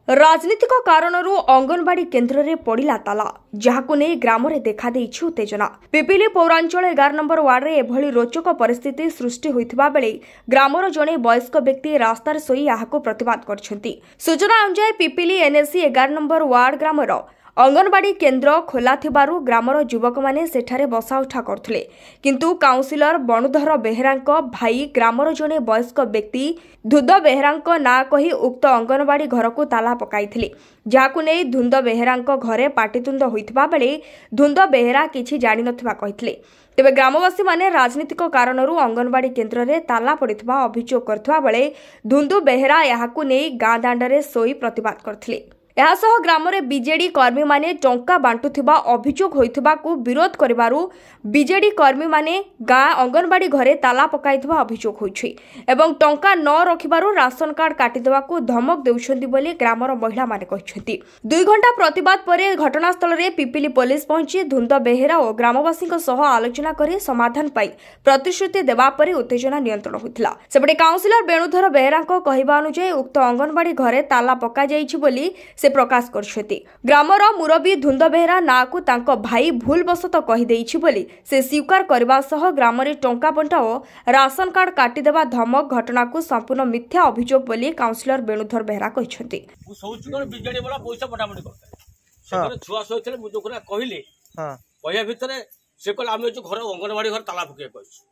राजनीतिक कारणरू अंगनवाड़ी केन्द्र में पड़ा ताला जहां नहीं ग्राम में देखा उत्तेजना। पिपिली पौरांचल 11 नंबर वार्ड में एभली रोचक परिस्थिति सृष्टि होइथिबा बेले ग्रामर जड़े वयस्क व्यक्ति रास्तार सोई याहाको प्रतिवाद करछंती। सूचना अनुसार Pipili NAC 11 number ward grammar anganwadi केन्द्र खोला थिबारु ग्रामर युवक माने सेठारे बसा उठा करथुले, किंतु काउंसिलर बणुधर बेहेरांक भाई ग्रामर जने वयस्क व्यक्ति धुंद बेहेरांक ना कही उक्त अंगनवाड़ी घर को ताला पकाइथिले, जाहाकु नै धुंद बेहेरांक घरे पाटितुंद होइथिबा बेले धुंद बेहेरा किछि जानि नथिबा कहिथिले। तेबे ग्रामवासी माने राजनीतिक कारणरू अंगनवाड़ी केन्द्र में ताला पड़िथिबा अभियोग करथिबा बेले धुंदु बेहेरा याहाकु नै गाँ दांडरे सोई प्रतिवाद करथिले। एहासह ग्राम में बीजेडी कर्मी माने टंका बांटुथिबा अभियोग होइथिबाकु विरोध करिबारु बीजेडी कर्मी माने गाँ अंगनवाड़ी घरे ताला पकाइथिबा अभियोग होइछि एवं टंका न रखिबारु राशन कार्ड काटिदेबाकु धमक देउछन्ति बोली ग्रामर महिला माने कहिछन्ति। 2 घंटा प्रतिवाद परे घटनास्थल रे पिपिली पुलिस पहुंची धुंद बेहेरा और ग्रामवासी सह आलोचना करी समाधान पाई प्रतिश्रुति देबा परे उत्तेजना नियंत्रण होइथिला। सेपटे काउंसिलर बेणुधर बेहेरांक कहिबा अनुसार उक्त अंगनवाड़ी घरे ताला पका जाइछि बोली से प्रकाश करछथि। ग्रामर मुरबी धुंद बेहेरा नाकु तांको भाई भूलवशत कहि देइछि बोली से स्वीकार करबा सह ग्राम रे टंका बंटा और राशन कार्ड काटी देबा धमक घटना को संपूर्ण मिथ्या अभियोग बोली काउंसिलर बेणुधर बेहेरा कहिछथि। मु सोचु कोन बिजडी वाला पैसा पटामणी करता से छुआ सोचले मु जोकरा कहिले कहया भितरे से कहला हम जो घर अंगनवाड़ी घर ताला पके कहछ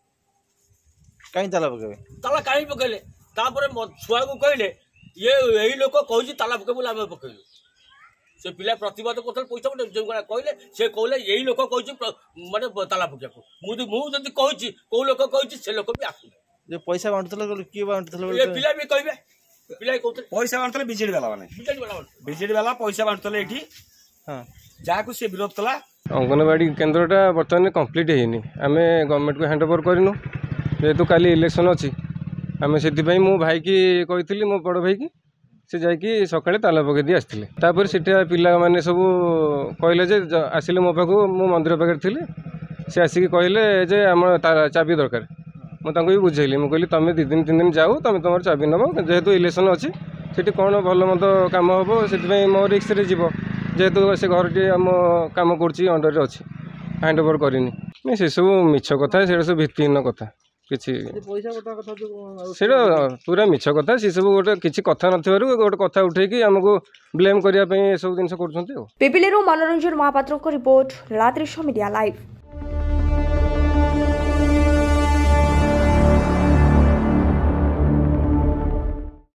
काई ताला पकेबे ताला काई पकेले तापर छुआ को कहले ये यही लोक कहछि ताला पके बोला हम पकेलु से पिला प्रतिवाद करथल पैसा पटे जो कहले से कहले यही लोक कहछि माने ताला पके को मु जदी कहछि को लोक कहछि से लोक भी आसु जे पैसा बांटथल की बांटथल ये पिला भी कहबे पिला कहथल पैसा बांटथल बीजेडी वाला पैसा बांटथल एठी हां जाको से विरोध कला। अंगनवाड़ी केन्द्रटा बर्तमान कंप्लीट हेनी आमे गवर्नमेंट को हैंड ओवर करनु जेतु काली इलेक्शन अछि आमे सेति मो भाई की कहिथिली मो बड़ भाई की से जाकि सकाळे ताला पके दी आस्थिले तापर सेटा पिला माने सब कहले जे आसिले मो पाखु मो मंदिर पाखे थिले से आसिक कहले जे हम चाबी दरकार मु तांको भी बुझेली मु कहली तमे 2 दिन 3 दिन जाऊ तमे तमर चाबी नबो जेहेतु इलेक्शन अछि सेठी कोन भल मत काम हबो सेति मो रिक्स रे जीवो जेहेतु से घरटी आम काम करछि अंडर रे अछि हैंड ओवर करिनी नहीं से सब मिछ कथा से सब भित्तिहीन कथा किछि सेटा पूरा मिछ कथा से सब गोटे किछि कथा नथिबारु गोटे कथा उठे कि हमको ब्लेम करिया पई सब दिन से करछन्ती। पिपिलीरू मनोरंजन महापात्र को रिपोर्ट लादृश्य मीडिया लाइव।